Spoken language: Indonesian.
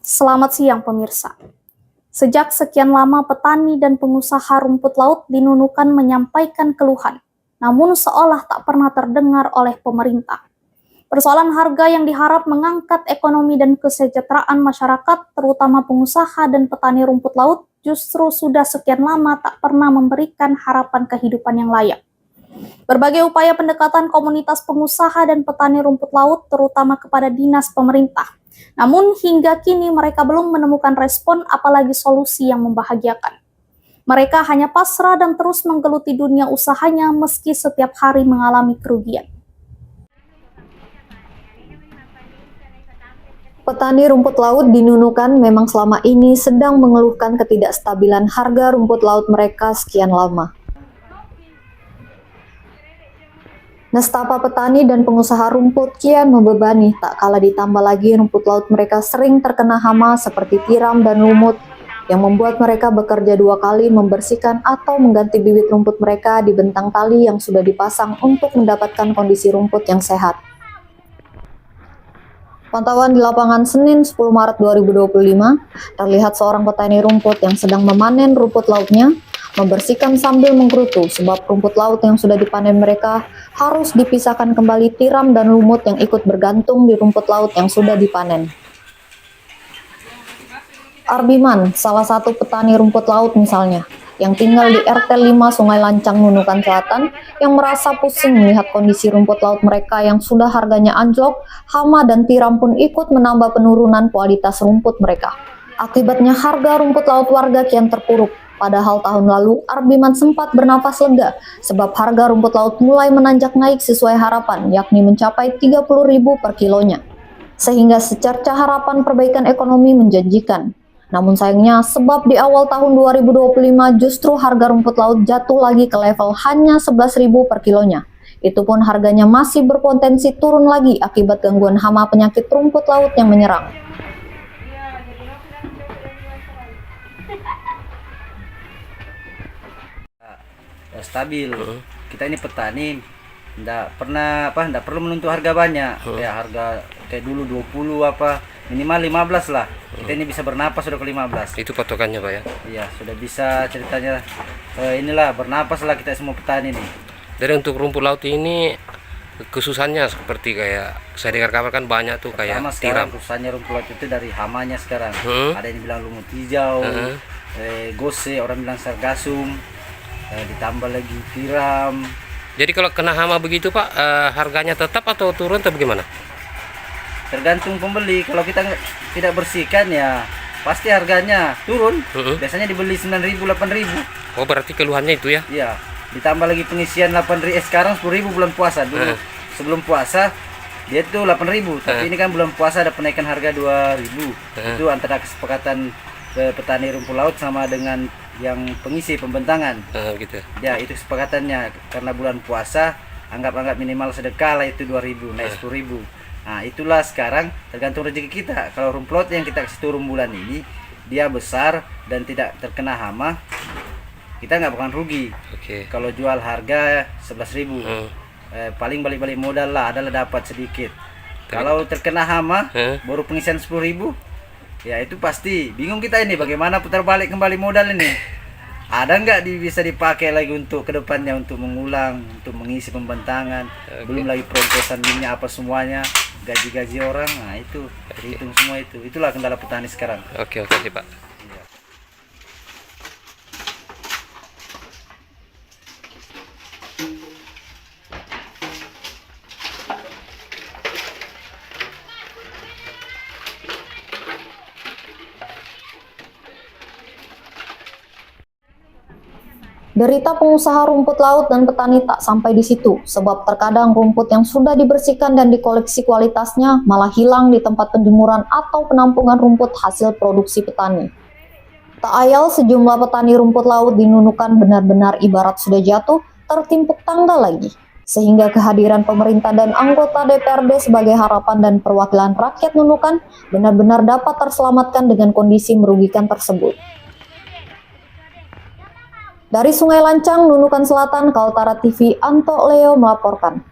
Selamat siang pemirsa. Sejak sekian lama petani dan pengusaha rumput laut di Nunukan menyampaikan keluhan, namun seolah tak pernah terdengar oleh pemerintah. Persoalan harga yang diharap mengangkat ekonomi dan kesejahteraan masyarakat, terutama pengusaha dan petani rumput laut, justru sudah sekian lama tak pernah memberikan harapan kehidupan yang layak. Berbagai upaya pendekatan komunitas pengusaha dan petani rumput laut, terutama kepada dinas pemerintah. Namun hingga kini mereka belum menemukan respon apalagi solusi yang membahagiakan. Mereka hanya pasrah dan terus menggeluti dunia usahanya meski setiap hari mengalami kerugian. Petani rumput laut di Nunukan memang selama ini sedang mengeluhkan ketidakstabilan harga rumput laut mereka sekian lama. Nestapa petani dan pengusaha rumput kian membebani, tak kalah ditambah lagi rumput laut mereka sering terkena hama seperti tiram dan lumut, yang membuat mereka bekerja 2 kali membersihkan atau mengganti bibit rumput mereka di bentang tali yang sudah dipasang untuk mendapatkan kondisi rumput yang sehat. Pantauan di lapangan Senin 10 Maret 2025, terlihat seorang petani rumput yang sedang memanen rumput lautnya, membersihkan sambil menggerutu sebab rumput laut yang sudah dipanen mereka harus dipisahkan kembali tiram dan lumut yang ikut bergantung di rumput laut yang sudah dipanen. Arbiman, salah satu petani rumput laut misalnya, yang tinggal di RT 5 Sungai Lancang, Nunukan Selatan, yang merasa pusing melihat kondisi rumput laut mereka yang sudah harganya anjlok, hama dan tiram pun ikut menambah penurunan kualitas rumput mereka. Akibatnya harga rumput laut warga kian terpuruk. Padahal tahun lalu, Arbiman sempat bernafas lega sebab harga rumput laut mulai menanjak naik sesuai harapan, yakni mencapai 30.000 per kilonya. Sehingga secerca harapan perbaikan ekonomi menjanjikan. Namun sayangnya, sebab di awal tahun 2025 justru harga rumput laut jatuh lagi ke level hanya 11.000 per kilonya. Itu pun harganya masih berpotensi turun lagi akibat gangguan hama penyakit rumput laut yang menyerang. Stabil. Kita ini petani ndak perlu menuntut harga banyak. Ya harga kayak dulu 20 minimal 15 lah. Kita ini bisa bernapas sudah ke 15. Itu patokannya, Pak ya? Iya, sudah bisa ceritanya inilah bernapas lah kita semua petani nih. Jadi untuk rumput laut ini kesusahannya seperti kayak saya dengar kabar kan banyak tuh kayak tiram. Kesusahannya rumput laut itu dari hamanya sekarang. Ada yang bilang lumut hijau, gose, orang bilang sargasum. Ditambah lagi tiram. Jadi kalau kena hama begitu Pak, harganya tetap atau turun atau bagaimana? Tergantung pembeli. Kalau kita tidak bersihkan ya pasti harganya turun. Biasanya dibeli 9.000, 8.000. Oh berarti keluhannya itu ya? Iya. Ditambah lagi pengisian 8.000. Sekarang 10.000 bulan puasa. Dulu sebelum puasa dia tuh 8.000. Tapi ini kan bulan puasa ada penaikan harga 2.000. Itu antara kesepakatan petani rumput laut sama dengan yang pengisi pembentangan. Gitu. Ya itu kesepakatannya, karena bulan puasa anggap minimal sedekah lah itu 2.000 naik 10.000. Nah itulah sekarang tergantung rezeki kita. Kalau rumput laut yang kita kasih turun bulan ini dia besar dan tidak terkena hama, kita nggak bakalan rugi. Kalau jual harga 11.000, paling balik modal lah adalah dapat sedikit. Kalau terkena hama baru pengisian 10.000, ya itu pasti bingung kita ini bagaimana putar balik kembali modal ini. Ada nggak bisa dipakai lagi untuk kedepannya, untuk mengulang, untuk mengisi pembentangan, belum lagi progresan minyak apa semuanya, gaji orang. Nah itu dihitung semua itu. Itulah kendala petani sekarang. Oke sih Pak. Derita pengusaha rumput laut dan petani tak sampai di situ, sebab terkadang rumput yang sudah dibersihkan dan dikoleksi kualitasnya malah hilang di tempat penjemuran atau penampungan rumput hasil produksi petani. Tak ayal sejumlah petani rumput laut di Nunukan benar-benar ibarat sudah jatuh, tertimpuk tangga lagi. Sehingga kehadiran pemerintah dan anggota DPRD sebagai harapan dan perwakilan rakyat Nunukan benar-benar dapat terselamatkan dengan kondisi merugikan tersebut. Dari Sungai Lancang, Nunukan Selatan, Kaltara TV, Anto Leo melaporkan.